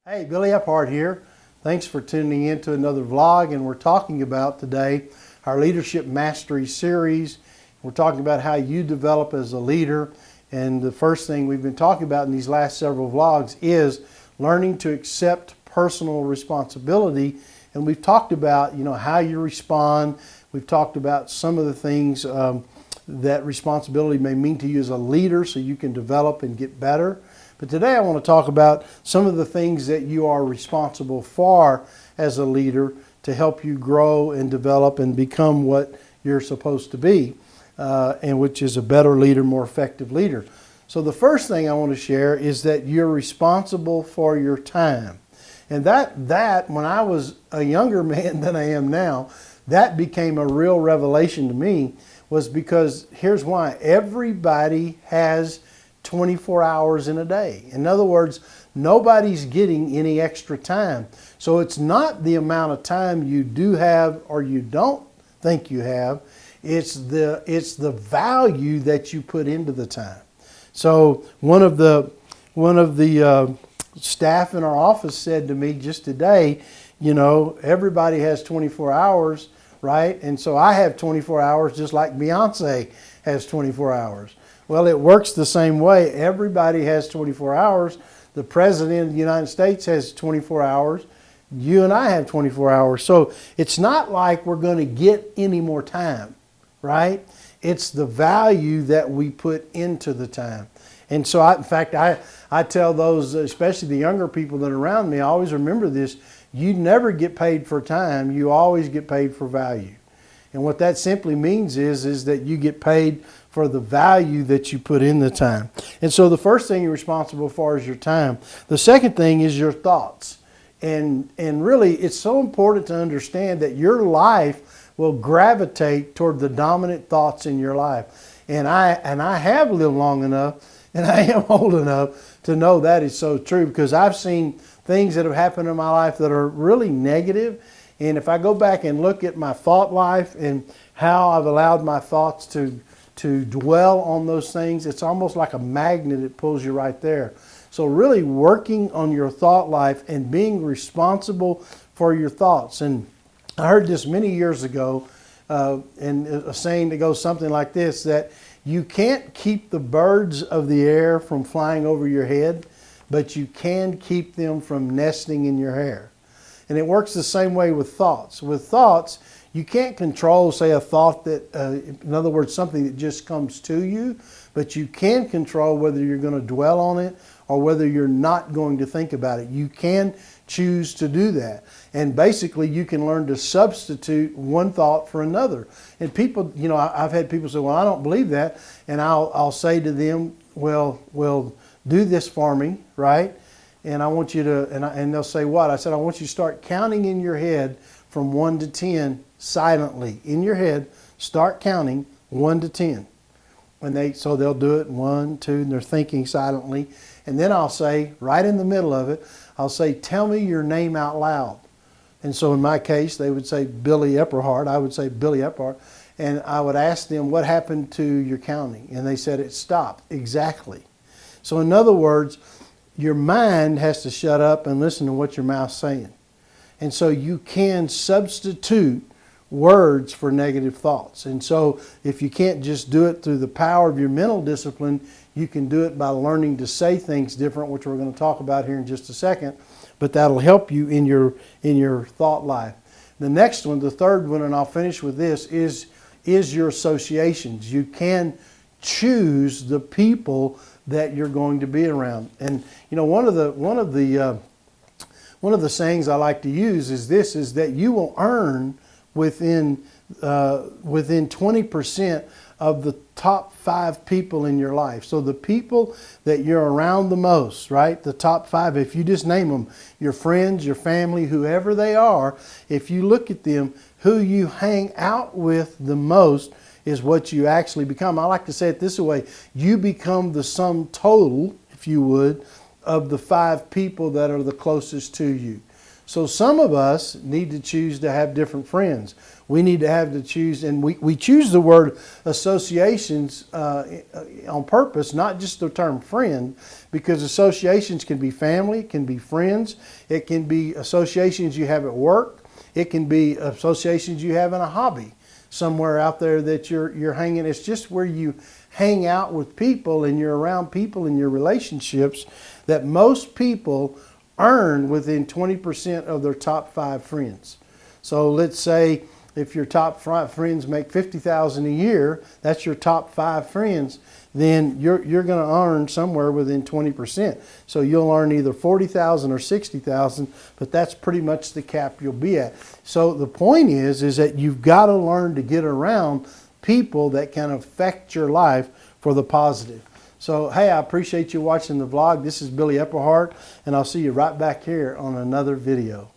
Hey, Billy Epphart here. Thanks for tuning in to another vlog, and we're talking about today our Leadership Mastery series. We're talking about how you develop as a leader, and the first thing we've been talking about in these last several vlogs is learning to accept personal responsibility. And we've talked about, how you respond. We've talked about some of the things that responsibility may mean to you as a leader so you can develop and get better. But today I want to talk about some of the things that you are responsible for as a leader to help you grow and develop and become what you're supposed to be, and which is a better leader, more effective leader. So the first thing I want to share is that you're responsible for your time. And that when I was a younger man than I am now, that became a real revelation to me, was because here's why. Everybody has 24 hours in a day. In other words, nobody's getting any extra time. So it's not the amount of time you do have or you don't think you have. It's the value that you put into the time. So one of the staff in our office said to me just today, everybody has 24 hours, right? And so I have 24 hours just like Beyonce has 24 hours. Well, it works the same way. Everybody has 24 hours. The President of the United States has 24 hours. You and I have 24 hours. So it's not like we're going to get any more time, right? It's the value that we put into the time. And so, I tell those, especially the younger people that are around me, I always remember this. You never get paid for time. You always get paid for value. And what that simply means is that you get paid for the value that you put in the time. And so the first thing you're responsible for is your time. The second thing is your thoughts. And really, it's so important to understand that your life will gravitate toward the dominant thoughts in your life. And I have lived long enough, and I am old enough to know that is so true, because I've seen things that have happened in my life that are really negative. And if I go back and look at my thought life and how I've allowed my thoughts to dwell on those things, it's almost like a magnet. It pulls you right there. So really working on your thought life and being responsible for your thoughts. And I heard this many years ago, and a saying that goes something like this, that you can't keep the birds of the air from flying over your head, but you can keep them from nesting in your hair. And it works the same way with thoughts. With thoughts, you can't control, say, a thought that, in other words, something that just comes to you, but you can control whether you're going to dwell on it or whether you're not going to think about it. You can choose to do that. And basically, you can learn to substitute one thought for another. And people, I've had people say, well, I don't believe that. And I'll say to them, well, do this for me, right? And I want you to, and they'll say what? I said, I want you to start counting in your head from 1 to 10 silently. In your head, start counting 1 to 10. So they'll do it 1, 2, and they're thinking silently. And then I'll say, right in the middle of it, I'll say, tell me your name out loud. And so in my case, they would say Billy Epphart. I would say Billy Epphart. And I would ask them, what happened to your counting? And they said, it stopped. Exactly. So in other words, your mind has to shut up and listen to what your mouth's saying. And so you can substitute words for negative thoughts. And so if you can't just do it through the power of your mental discipline, you can do it by learning to say things different, which we're going to talk about here in just a second. But that'll help you in your thought life. The next one, the third one, and I'll finish with this, is your associations. You can choose the people that you're going to be around. And one of the sayings I like to use is this: is that you will earn within 20% of the top 5 people in your life. So the people that you're around the most, right? The top 5, if you just name them, your friends, your family, whoever they are, if you look at them, who you hang out with the most is what you actually become. I like to say it this way: you become the sum total, if you would, of the 5 people that are the closest to you. So some of us need to choose to have different friends. We need to have to choose, and we choose the word associations on purpose, not just the term friend, because associations can be family, it can be friends, it can be associations you have at work, it can be associations you have in a hobby somewhere out there that you're hanging. It's just where you hang out with people and you're around people in your relationships that most people earn within 20% of their top 5 friends. So let's say if your top 5 friends make $50,000 a year, that's your top 5 friends, then you're going to earn somewhere within 20%. So you'll earn either $40,000 or $60,000, but that's pretty much the cap you'll be at. So the point is that you've got to learn to get around people that can affect your life for the positive. So, hey, I appreciate you watching the vlog. This is Billy Epperhart, and I'll see you right back here on another video.